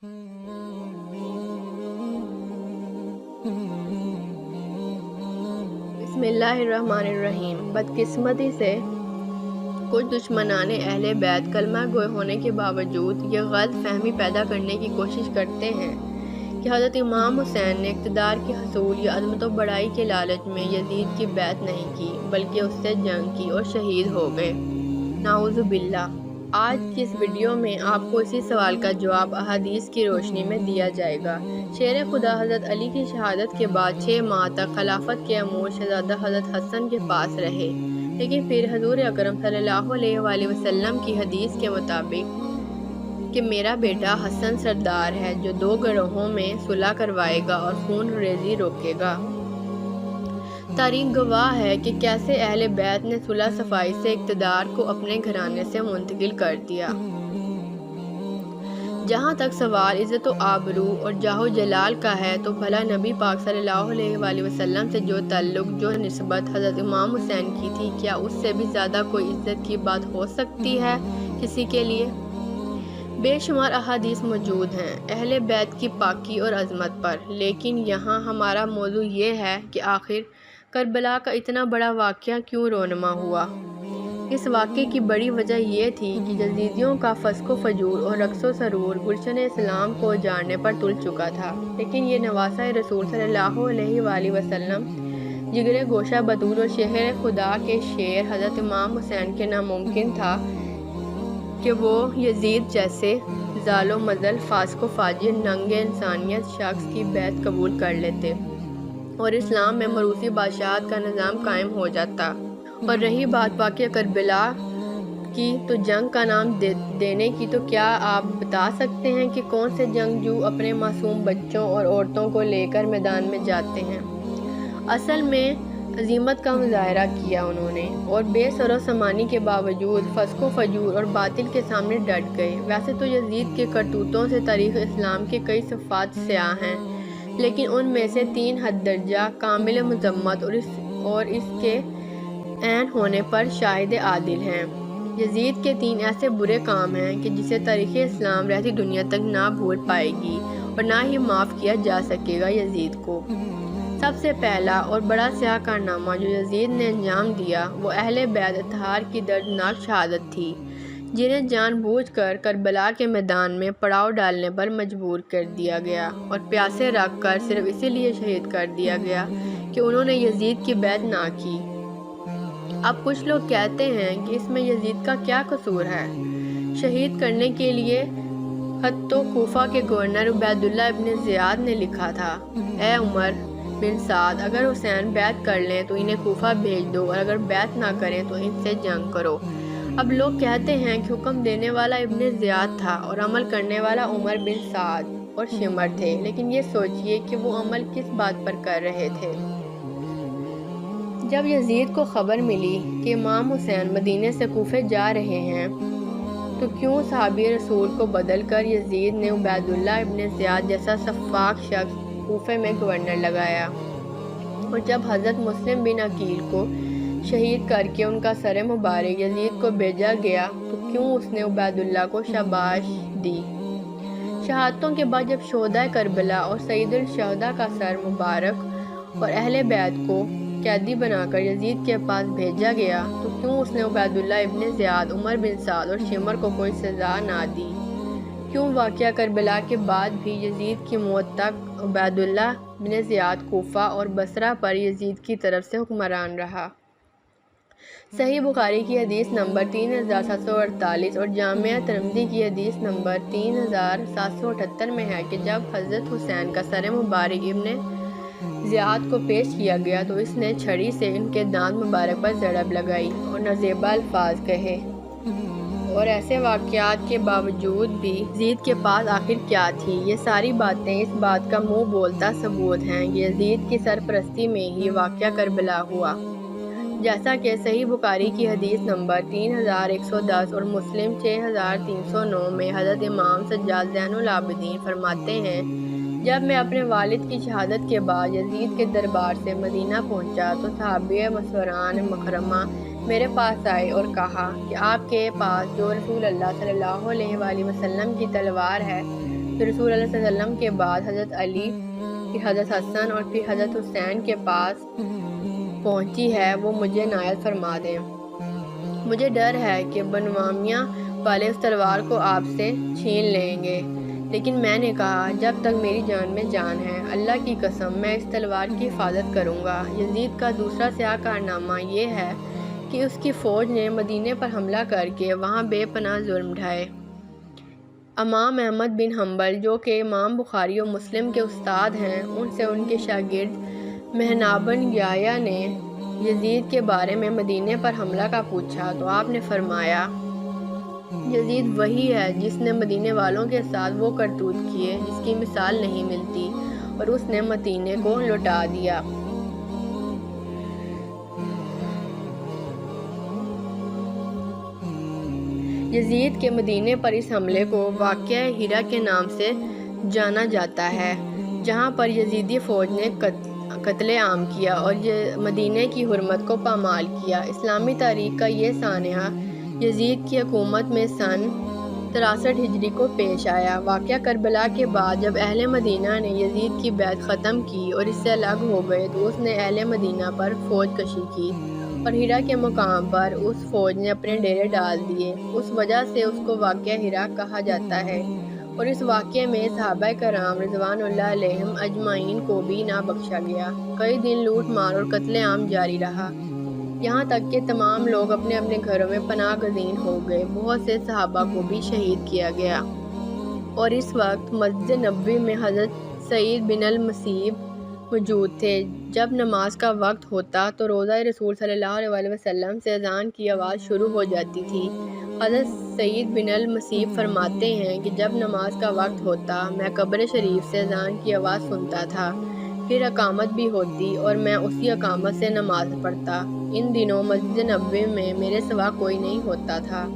بسم اللہ الرحمن الرحیم۔ بدقسمتی سے کچھ دشمنان اہل بیت کلمہ گوئے ہونے کے باوجود یہ غلط فہمی پیدا کرنے کی کوشش کرتے ہیں کہ حضرت امام حسین نے اقتدار کے حصول یا عظمت و بڑائی کے لالچ میں یزید کی بیعت نہیں کی بلکہ اس سے جنگ کی اور شہید ہو گئے۔ نعوذ باللہ۔ آج کی اس ویڈیو میں آپ کو اسی سوال کا جواب احادیث کی روشنی میں دیا جائے گا۔ شیر خدا حضرت علی کی شہادت کے بعد 6 ماہ تک خلافت کے امور شہزادہ حضرت حسن کے پاس رہے، لیکن پھر حضور اکرم صلی اللہ علیہ وآلہ وسلم کی حدیث کے مطابق کہ میرا بیٹا حسن سردار ہے جو 2 گروہوں میں صلح کروائے گا اور خون ریزی روکے گا۔ تاریخ گواہ ہے کہ کیسے اہل بیت نے صلح صفائی سے اقتدار کو اپنے گھرانے سے منتقل کر دیا۔ جہاں تک سوال عزت و آبرو اور جاہ و جلال کا ہے تو بھلا نبی پاک صلی اللہ علیہ وآلہ وسلم سے جو تعلق جو نسبت حضرت امام حسین کی تھی، کیا اس سے بھی زیادہ کوئی عزت کی بات ہو سکتی ہے کسی کے لیے؟ بے شمار احادیث موجود ہیں اہل بیت کی پاکی اور عظمت پر، لیکن یہاں ہمارا موضوع یہ ہے کہ آخر کربلا کا اتنا بڑا واقعہ کیوں رونما ہوا۔ اس واقعے کی بڑی وجہ یہ تھی کہ یزیدیوں کا فسق و فجور اور رقص و سرور گلشن اسلام کو اجاڑنے پر تل چکا تھا، لیکن یہ نواسہ رسول صلی اللہ علیہ وآلہ وسلم، جگر گوشہ بطول اور شہر خدا کے شیر حضرت امام حسین کے ناممکن تھا کہ وہ یزید جیسے ضال و مضل، فاسق و فاجر، ننگ انسانیت شخص کی بیعت قبول کر لیتے اور اسلام میں موروثی بادشاہت کا نظام قائم ہو جاتا۔ اور رہی بات واقعہ کربلا کی تو جنگ کا نام دینے کی، تو کیا آپ بتا سکتے ہیں کہ کون سے جنگجو اپنے معصوم بچوں اور عورتوں کو لے کر میدان میں جاتے ہیں؟ اصل میں عزیمت کا مظاہرہ کیا انہوں نے، اور بے سر و سامانی کے باوجود فسق و فجور اور باطل کے سامنے ڈٹ گئے۔ ویسے تو یزید کے کرتوتوں سے تاریخ اسلام کے کئی صفحات سیاہ ہیں، لیکن ان میں سے 3 حد درجہ کامل مذمت اور اس کے عین ہونے پر شاہد عادل ہیں۔ یزید کے 3 ایسے برے کام ہیں کہ جسے تاریخ اسلام رہتی دنیا تک نہ بھول پائے گی اور نہ ہی معاف کیا جا سکے گا یزید کو۔ سب سے پہلا اور بڑا سیاہ کارنامہ جو یزید نے انجام دیا وہ اہل بیت اطہار کی دردناک شہادت تھی، جنہیں جان بوجھ کر کربلا کے میدان میں پڑاؤ ڈالنے پر مجبور کر دیا گیا اور پیاسے رکھ کر صرف اسی لیے شہید کر دیا گیا کہ انہوں نے یزید کی بیعت نہ کی۔ اب کچھ لوگ کہتے ہیں کہ اس میں یزید کا کیا قصور ہے؟ شہید کرنے کے لیے خط تو کوفہ کے گورنر عبید اللہ ابن زیاد نے لکھا تھا: اے عمر بن سعد، اگر حسین بیعت کر لیں تو انہیں کوفہ بھیج دو، اور اگر بیعت نہ کریں تو ان سے جنگ کرو۔ اب لوگ کہتے ہیں کہ حکم دینے والا ابن زیاد تھا اور عمل کرنے والا عمر بن سعد اور شمر تھے، لیکن یہ سوچئے کہ وہ عمل کس بات پر کر رہے تھے؟ جب یزید کو خبر ملی کہ امام حسین مدینے سے کوفے جا رہے ہیں تو کیوں صحابی رسول کو بدل کر یزید نے عبید اللہ ابن زیاد جیسا سفاک شخص کوفے میں گورنر لگایا؟ اور جب حضرت مسلم بن عقیل کو شہید کر کے ان کا سر مبارک یزید کو بھیجا گیا تو کیوں اس نے عبید اللہ کو شاباش دی؟ شہادتوں کے بعد جب شہدائے کربلا اور سید الشہداء کا سر مبارک اور اہل بیت کو قیدی بنا کر یزید کے پاس بھیجا گیا تو کیوں اس نے عبید اللہ ابن زیاد، عمر بن سعد اور شمر کو کوئی سزا نہ دی؟ کیوں واقعہ کربلا کے بعد بھی یزید کی موت تک عبید اللہ بن زیاد کوفہ اور بصرہ پر یزید کی طرف سے حکمران رہا؟ صحیح بخاری کی حدیث نمبر 3748 اور جامعہ ترمذی کی حدیث نمبر 3778 میں ہے کہ جب حضرت حسین کا سر مبارک ابن زیاد کو پیش کیا گیا تو اس نے چھڑی سے ان کے دانت مبارک پر ضرب لگائی اور نازیبا الفاظ کہے۔ اور ایسے واقعات کے باوجود بھی یزید کے پاس آخر کیا تھی؟ یہ ساری باتیں اس بات کا منہ بولتا ثبوت ہیں کہ یزید کی سرپرستی میں ہی واقعہ کربلا ہوا، جیسا کہ صحیح بخاری کی حدیث نمبر 3110 اور مسلم 6309 میں حضرت امام سجاد زین العابدین فرماتے ہیں: جب میں اپنے والد کی شہادت کے بعد یزید کے دربار سے مدینہ پہنچا تو صحابی مسوران مکرمہ میرے پاس آئے اور کہا کہ آپ کے پاس جو رسول اللہ صلی اللہ علیہ وآلہ وسلم کی تلوار ہے جو رسول اللہ صلی اللہ علیہ وسلم کے بعد حضرت علی، پھر حضرت حسن اور پھر حضرت حسین کے پاس پہنچی ہے وہ مجھے عنایت فرما دیں۔ مجھے ڈر ہے کہ بنو امیہ والے اس تلوار کو آپ سے چھین لیں گے، لیکن میں نے کہا جب تک میری جان میں جان ہے، اللہ کی قسم میں اس تلوار کی حفاظت کروں گا۔ یزید کا دوسرا سیاہ کارنامہ یہ ہے کہ اس کی فوج نے مدینے پر حملہ کر کے وہاں بے پناہ ظلم ڈھائے۔ امام احمد بن حنبل جو کہ امام بخاری و مسلم کے استاد ہیں، ان سے ان کے شاگرد مہناب بن یحییٰ نے یزید کے بارے میں مدینے پر حملہ کا پوچھا تو آپ نے فرمایا یزید وہی ہے جس نے مدینے والوں کے ساتھ وہ کرتوت کیے جس کی مثال نہیں ملتی، اور اس نے مدینے کو لوٹا دیا۔ یزید کے مدینے پر اس حملے کو واقعہ ہیرا کے نام سے جانا جاتا ہے، جہاں پر یزیدی فوج نے قتل عام کیا اور مدینے کی حرمت کو پامال کیا۔ اسلامی تاریخ کا یہ سانحہ یزید کی حکومت میں سن 63 ہجری کو پیش آیا۔ واقعہ کربلا کے بعد جب اہل مدینہ نے یزید کی بیعت ختم کی اور اس سے الگ ہو گئے تو اس نے اہل مدینہ پر فوج کشی کی اور ہیرا کے مقام پر اس فوج نے اپنے ڈیرے ڈال دیے۔ اس وجہ سے اس کو واقعہ ہیرا کہا جاتا ہے، اور اس واقعے میں صحابہ کرام رضوان اللہ علیہم اجمعین کو بھی نہ بخشا گیا۔ کئی دن لوٹ مار اور قتل عام جاری رہا، یہاں تک کہ تمام لوگ اپنے اپنے گھروں میں پناہ گزین ہو گئے۔ بہت سے صحابہ کو بھی شہید کیا گیا، اور اس وقت مسجد نبوی میں حضرت سعید بن المسیب موجود تھے۔ جب نماز کا وقت ہوتا تو روضہ رسول صلی اللہ علیہ وسلم سے اذان کی آواز شروع ہو جاتی تھی۔ حضرت سعید بن المسیب فرماتے ہیں کہ جب نماز کا وقت ہوتا میں قبر شریف سے اذان کی آواز سنتا تھا، پھر اقامت بھی ہوتی اور میں اسی اقامت سے نماز پڑھتا۔ ان دنوں مسجد نبوی میں میرے سوا کوئی نہیں ہوتا تھا۔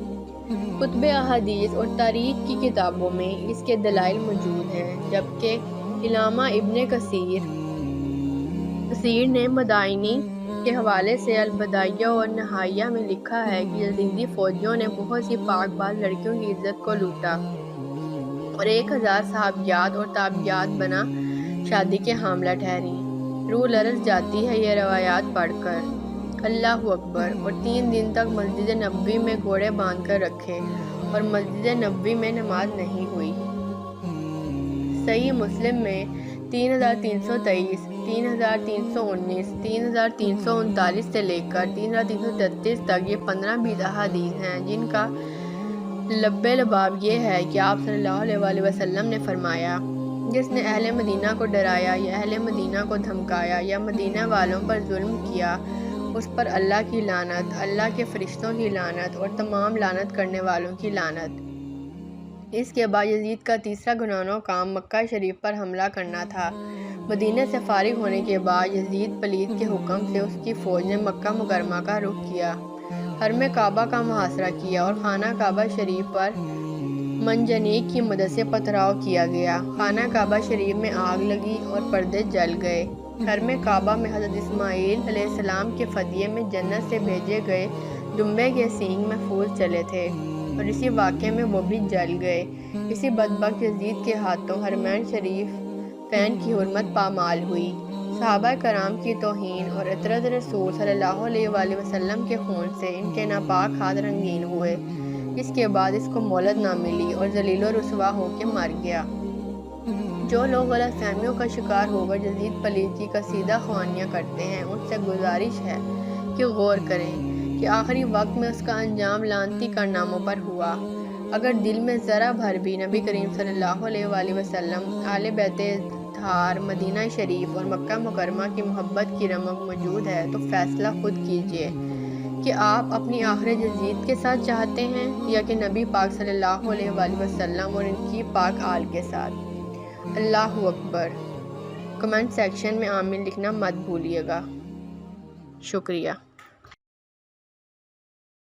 کتب احادیث اور تاریخ کی کتابوں میں اس کے دلائل موجود ہیں، جبکہ علامہ ابن کثیر نے مدائنی کے حوالے سے البدایہ و النہایہ میں لکھا ہے کہ یزیدی فوجیوں نے بہت سی پاک باز لڑکیوں کی عزت کو لوٹا اور 1000 صحابیات اور تابعیات بنا شادی کے حاملہ ٹھہریں۔ روح لرز جاتی ہے یہ روایات پڑھ کر۔ اللہ اکبر! اور 3 دن تک مسجد نبوی میں گھوڑے باندھ کر رکھے اور مسجد نبوی میں نماز نہیں ہوئی۔ صحیح مسلم میں 3323، 3319، 3339 سے لے کر 3333 تک یہ 15-20 احادیث ہیں، جن کا لب لباب یہ ہے کہ آپ صلی اللہ علیہ وسلم نے فرمایا جس نے اہل مدینہ کو ڈرایا یا اہل مدینہ کو دھمکایا یا مدینہ والوں پر ظلم کیا، اس پر اللہ کی لعنت، اللہ کے فرشتوں کی لعنت اور تمام لعنت کرنے والوں کی لعنت۔ اس کے بعد یزید کا تیسرا گناہگار کام مکہ شریف پر حملہ کرنا تھا۔ مدینہ سے فارغ ہونے کے بعد یزید پلید کے حکم سے اس کی فوج نے مکہ مکرمہ کا رخ کیا، حرم کعبہ کا محاصرہ کیا اور خانہ کعبہ شریف پر منجنیق کی مدد سے پتھراؤ کیا گیا۔ خانہ کعبہ شریف میں آگ لگی اور پردے جل گئے۔ حرم کعبہ میں حضرت اسماعیل علیہ السلام کے فدیے میں جنت سے بھیجے گئے دمبے کے سینگ محفوظ چلے تھے، اور اسی واقعے میں وہ بھی جل گئے۔ اسی بدبخت یزید کے ہاتھوں حرمین شریف فین کی حرمت پامال ہوئی۔ صحابہ کرام کی توہین اور عطرت رسول صلی اللہ علیہ وسلم کے خون سے ان کے ناپاک ہاتھ رنگین ہوئے۔ اس کے بعد اس کو مہلت نہ ملی اور ذلیل و رسوا ہو کے مر گیا۔ جو لوگ غلط فہمیوں کا شکار ہو کر یزید پلید کی قصیدہ خوانیاں کرتے ہیں، ان سے گزارش ہے کہ غور کریں کہ آخری وقت میں اس کا انجام لعنتی کارناموں پر ہوا۔ اگر دل میں ذرا بھر بھی نبی کریم صلی اللہ علیہ وسلم، اہل بیت اطہار، مدینہ شریف اور مکہ مکرمہ کی محبت کی رمق موجود ہے تو فیصلہ خود کیجئے کہ آپ اپنی آخرت یزید کے ساتھ چاہتے ہیں یا کہ نبی پاک صلی اللہ علیہ وسلم اور ان کی پاک آل کے ساتھ۔ اللہ اکبر! کمنٹ سیکشن میں آمین لکھنا مت بھولیے گا۔ شکریہ۔